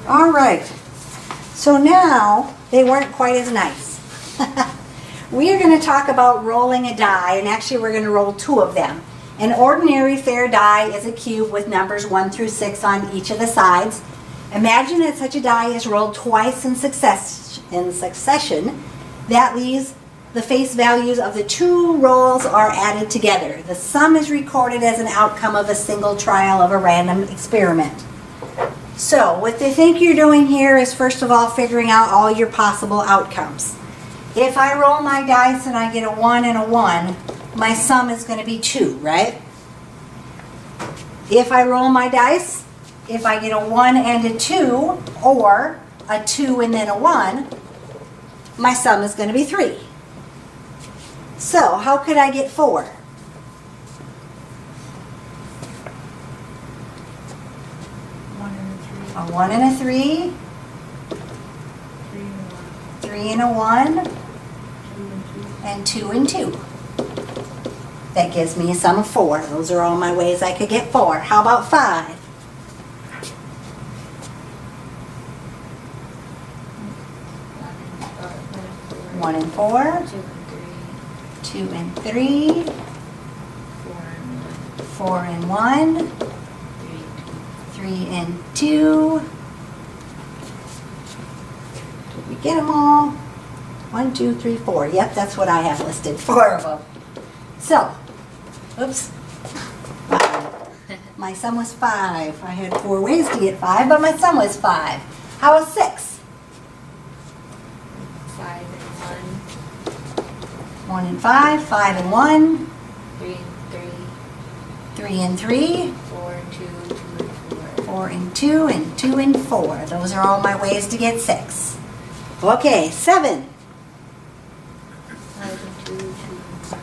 All right. So now they weren't quite as nice. We are going to talk about rolling a die, and actually we're going to roll two of them. An ordinary fair die is a cube with numbers 1 through 6 on each of the sides. Imagine that such a die is rolled twice in succession. That leaves the face values of the two rolls are added together. The sum is recorded as an outcome of a single trial of a random experiment. So what they think you're doing here is first of all figuring out all your possible outcomes. If I roll my dice and I get a 1 and a 1, my sum is going to be 2, right? If I roll my dice, if I get a 1 and a 2, or a 2 and then a 1, my sum is going to be 3. So how could I get 4? 1 and a 3. 3 and a 1. And 2 and 2. That gives me a sum of 4. Those are all my ways I could get 4. How about 5? 1 and 4. 2 and 3. 4 and 1. 3 and 2. Did we get them all? 1, 2, 3, 4. Yep, that's what I have listed. 4 of them. So, oops. My sum was 5. I had 4 ways to get 5, but my sum was 5. How was 6? 5 and 1. 1 and 5. 5 and 1. 3 and 3. 3 and 3. 4 and 2. 2 and 4. 4 and 2 and 2 and 4. Those are all my ways to get 6. Okay, 7. 5 and 2. 2 and 5.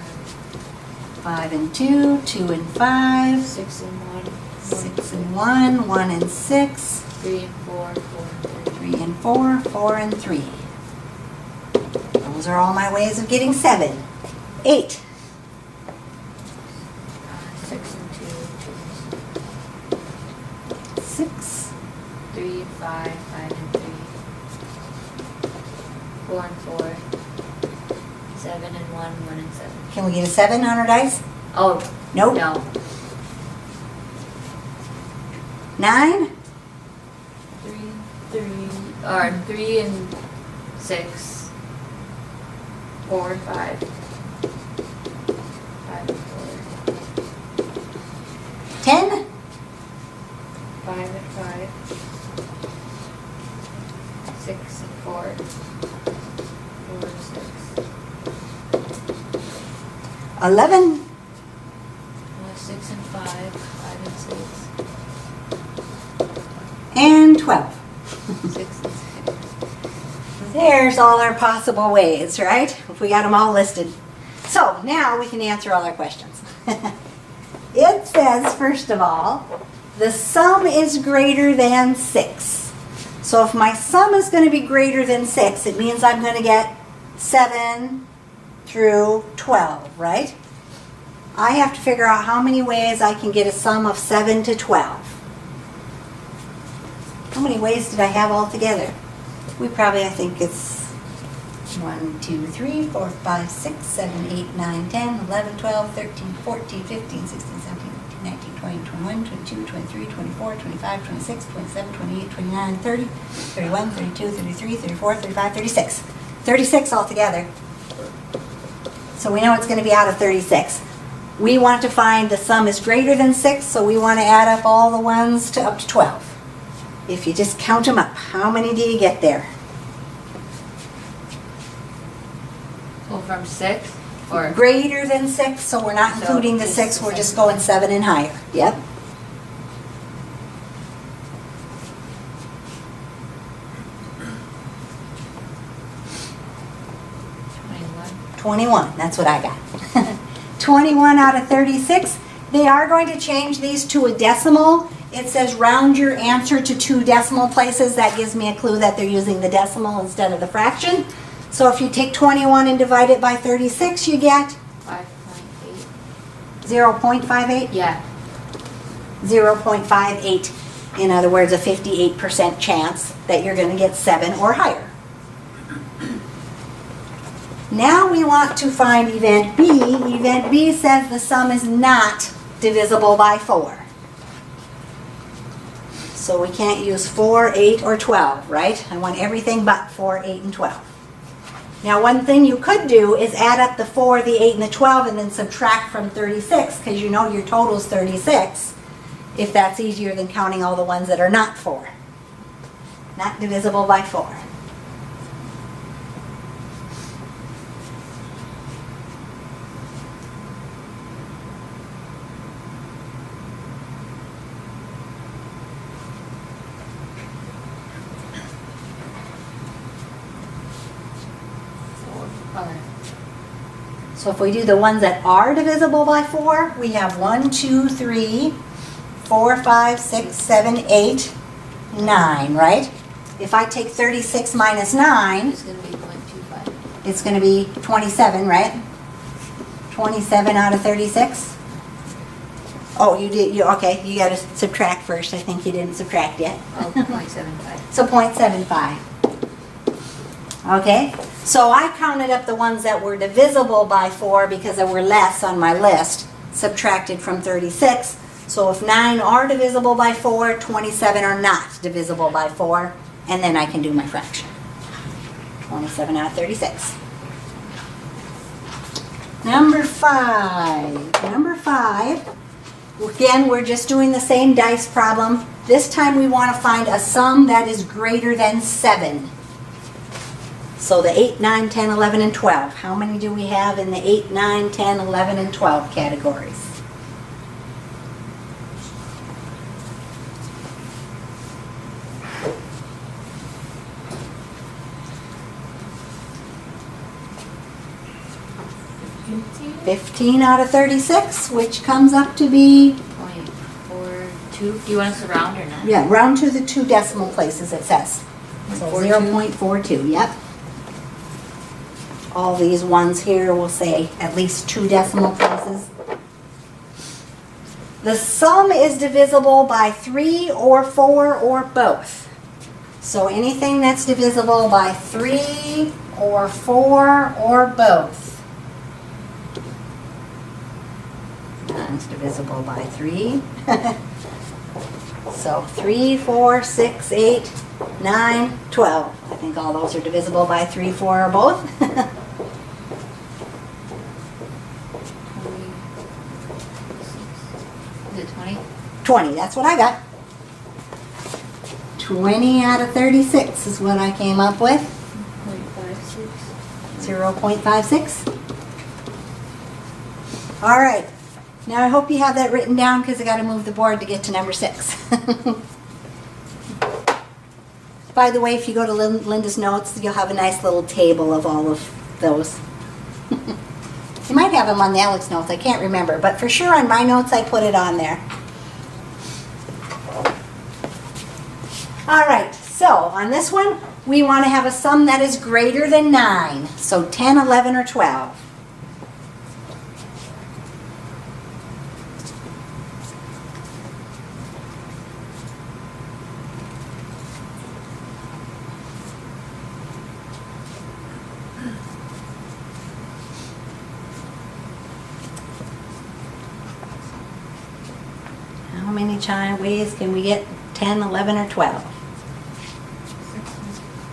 5 and 2. 2 and 5. 6 and 1. 6 and 1. 1 and 6. 3 and 4. 4 and 3. 3 and 4. 4 and 3. Those are all my ways of getting 7. 8. 6 and 2. 6. 3 and 5. 5 and 3. 4 and 4. 7 and 1. 1 and 7. Can we get a 7 on our dice? Oh, Nope. no. 9. 3 and 6. 4 and 5. 5 and 4. 10. 5 and 5. 6 and 4. 4 and 6. 11. 6 and 5. 5 and 6. And 12. 6 and 6. There's all our possible ways, right? If we got them all listed. So now we can answer all our questions. It says, first of all, the sum is greater than 6. So if my sum is going to be greater than 6, it means I'm going to get 7 through 12, right? I have to figure out how many ways I can get a sum of 7 to 12. How many ways did I have altogether? We probably, I think it's 1, 2, 3, 4, 5, 6, 7, 8, 9, 10, 11, 12, 13, 14, 15, 16, 17, 18, 19, 20, 21, 22, 23, 24, 25, 26, 27, 28, 29, 30, 31, 32, 33, 34, 35, 36. 36 altogether. So we know it's going to be out of 36. We want to find the sum is greater than 6, so we want to add up all the ones to up to 12. If you just count them up, how many do you get there? Well, from 6 or Greater than 6, so we're not So including the just 6, the we're just same. going 7 and higher. Yep. $21. 21, that's what I got. 21 out of 36. They are going to change these to a decimal. It says round your answer to 2 decimal places. That gives me a clue that they're using the decimal instead of the fraction. So if you take 21 and divide it by 36, you get 5.8. 0.58. Yeah. 0.58. In other words, a 58% chance that you're going to get 7 or higher. Now we want to find event B. Event B says the sum is not divisible by 4. So we can't use 4, 8, or 12, right? I want everything but 4, 8, and 12. Now one thing you could do is add up the 4, the 8, and the 12 and then subtract from 36 because you know your total is 36 if that's easier than counting all the ones that are not 4. Not divisible by 4. So if we do the ones that are divisible by 4, we have 1, 2, 3, 4, 5, 6, 7, 8, 9, right? If I take 36 minus 9, It's gonna be 0.25. it's going to be 27, right? 27 out of 36? Oh, you did, okay, you got to subtract first. I think you didn't subtract yet. Oh, 0.75. So 0.75. Okay, so I counted up the ones that were divisible by 4 because there were less on my list, subtracted from 36. So if 9 are divisible by 4, 27 are not divisible by 4, and then I can do my fraction. 27 out of 36. Number 5. Number 5. Again, we're just doing the same dice problem. This time we want to find a sum that is greater than 7. So the 8, 9, 10, 11, and 12. How many do we have in the 8, 9, 10, 11, and 12 categories? $15. 15 out of 36, which comes up to be, 0.42. Do you want us to round or not? yeah, round to the 2 decimal places it says. So 0.42, yep. All these ones here will say at least 2 decimal places. The sum is divisible by 3 or 4 or both. So anything that's divisible by 3 or 4 or both. It's divisible by 3. So 3, 4, 6, 8, 9, 12. I think all those are divisible by 3, 4, or both. 20. 20, that's what I got. 20 out of 36 is what I came up with. 0.56. All right. Now I hope you have that written down because I got to move the board to get to number 6. By the way, if you go to Linda's notes, you'll have a nice little table of all of those. You might have them on the Alex notes, I can't remember, but for sure on my notes I put it on there. All right, so on this one, we want to have a sum that is greater than 9. So 10, 11, or 12. How many ways can we get 10, 11, or 12?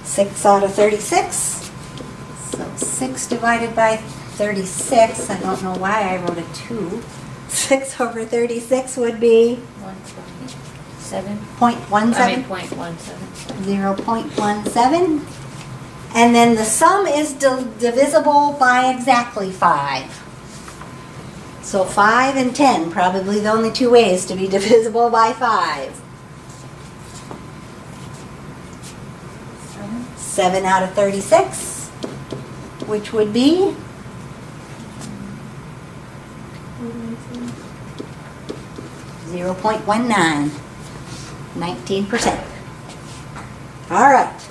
6 out of 36. So 6 divided by 36, I don't know why I wrote a 2. 6 over 36 would be 1.7. 0.17. 0.17. 0.17. And then the sum is divisible by exactly 5. So 5 and 10, probably the only 2 ways to be divisible by 5. 7 out of 36, which would be 0.19, 19%. All right.